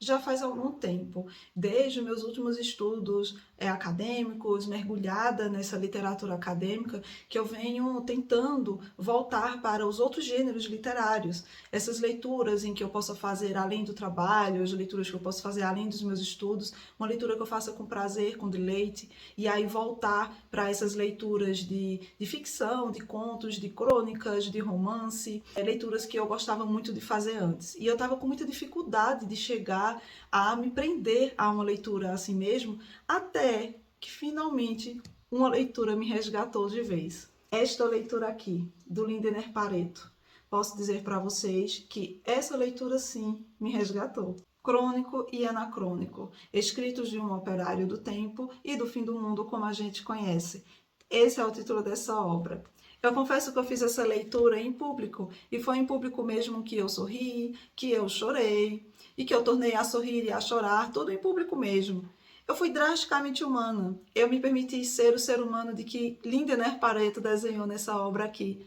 já faz algum tempo, desde meus últimos estudos acadêmicos, mergulhada nessa literatura acadêmica, que eu venho tentando voltar para os outros gêneros literários. Essas leituras em que eu possa fazer além do trabalho, as leituras que eu posso fazer além dos meus estudos, uma leitura que eu faça com prazer, com deleite, e aí voltar para essas leituras de ficção, de contos, de crônicas, de romance, leituras que eu gostava muito de fazer antes. E eu estava com muita dificuldade de chegar a me prender a uma leitura assim mesmo, até que finalmente uma leitura me resgatou de vez. Esta leitura aqui, do Lindner Pareto. Posso dizer para vocês que essa leitura sim me resgatou. Crônico e Anacrônico, escritos de um operário do tempo e do fim do mundo como a gente conhece. Esse é o título dessa obra. Eu confesso que eu fiz essa leitura em público, e foi em público mesmo que eu sorri, que eu chorei, e que eu tornei a sorrir e a chorar, tudo em público mesmo. Eu fui drasticamente humana, eu me permiti ser o ser humano de que Lindner Pareto desenhou nessa obra aqui.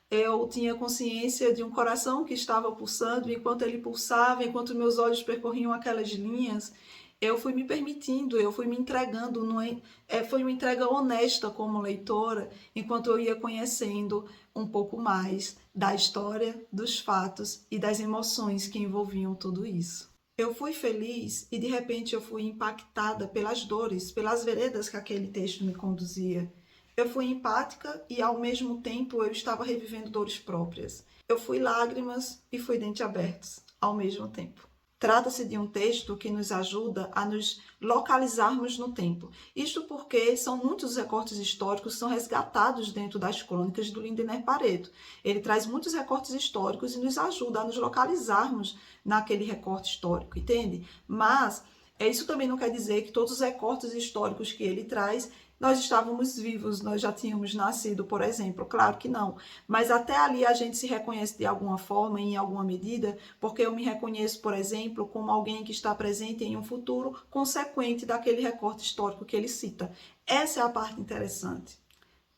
Eu tinha consciência de um coração que estava pulsando, e enquanto ele pulsava, enquanto meus olhos percorriam aquelas linhas, eu fui me permitindo, eu fui me entregando, foi uma entrega honesta como leitora, enquanto eu ia conhecendo um pouco mais da história, dos fatos e das emoções que envolviam tudo isso. Eu fui feliz e de repente eu fui impactada pelas dores, pelas veredas que aquele texto me conduzia. Eu fui empática e ao mesmo tempo eu estava revivendo dores próprias. Eu fui lágrimas e fui dentes abertos ao mesmo tempo. Trata-se de um texto que nos ajuda a nos localizarmos no tempo. Isto porque são muitos recortes históricos que são resgatados dentro das crônicas do Lindner Pareto. Ele traz muitos recortes históricos e nos ajuda a nos localizarmos naquele recorte histórico, entende? Mas isso também não quer dizer que todos os recortes históricos que ele traz nós estávamos vivos, nós já tínhamos nascido, por exemplo. Claro que não. Mas até ali a gente se reconhece de alguma forma, em alguma medida, porque eu me reconheço, por exemplo, como alguém que está presente em um futuro consequente daquele recorte histórico que ele cita. Essa é a parte interessante.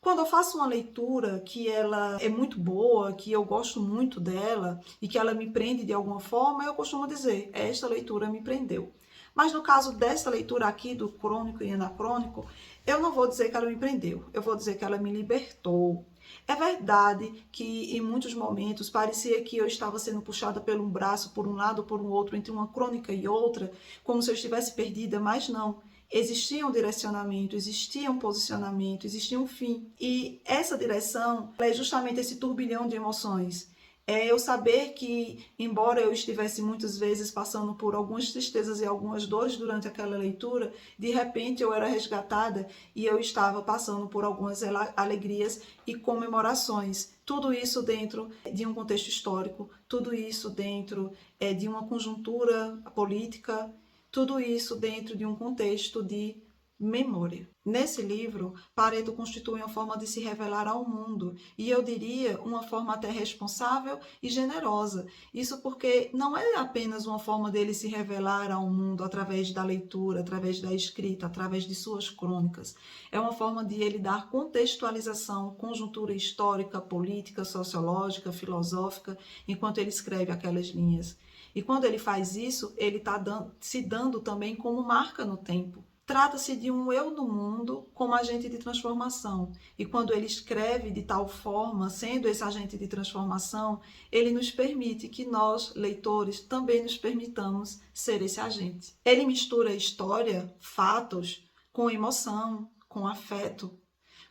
Quando eu faço uma leitura que ela é muito boa, que eu gosto muito dela e que ela me prende de alguma forma, eu costumo dizer, esta leitura me prendeu. Mas no caso dessa leitura aqui, do crônico e anacrônico, eu não vou dizer que ela me prendeu, eu vou dizer que ela me libertou. É verdade que em muitos momentos parecia que eu estava sendo puxada pelo um braço, por um lado ou por um outro, entre uma crônica e outra, como se eu estivesse perdida, mas não. Existia um direcionamento, existia um posicionamento, existia um fim. E essa direção é justamente esse turbilhão de emoções. É eu saber que, embora eu estivesse muitas vezes passando por algumas tristezas e algumas dores durante aquela leitura, de repente eu era resgatada e eu estava passando por algumas alegrias e comemorações. Tudo isso dentro de um contexto histórico, tudo isso dentro de uma conjuntura política, tudo isso dentro de um contexto de memória. Nesse livro, Pareto constitui uma forma de se revelar ao mundo, e eu diria uma forma até responsável e generosa. Isso porque não é apenas uma forma dele se revelar ao mundo através da leitura, através da escrita, através de suas crônicas. É uma forma de ele dar contextualização, conjuntura histórica, política, sociológica, filosófica, enquanto ele escreve aquelas linhas. E quando ele faz isso, ele está se dando também como marca no tempo. Trata-se de um eu no mundo como agente de transformação. E quando ele escreve de tal forma, sendo esse agente de transformação, ele nos permite que nós, leitores, também nos permitamos ser esse agente. Ele mistura história, fatos, com emoção, com afeto,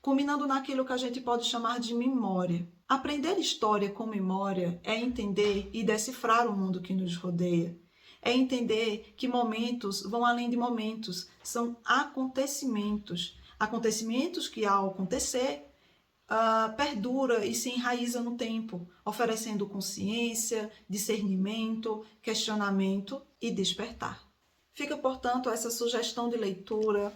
culminando naquilo que a gente pode chamar de memória. Aprender história com memória é entender e decifrar o mundo que nos rodeia. É entender que momentos vão além de momentos, são acontecimentos. Acontecimentos que, ao acontecer, perdura e se enraiza no tempo, oferecendo consciência, discernimento, questionamento e despertar. Fica, portanto, essa sugestão de leitura,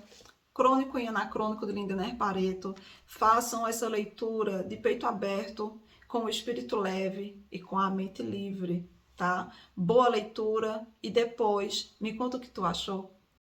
Crônico e Anacrônico de Lindner Pareto. Façam essa leitura de peito aberto, com o espírito leve e com a mente livre. Tá? Boa leitura e depois me conta o que tu achou.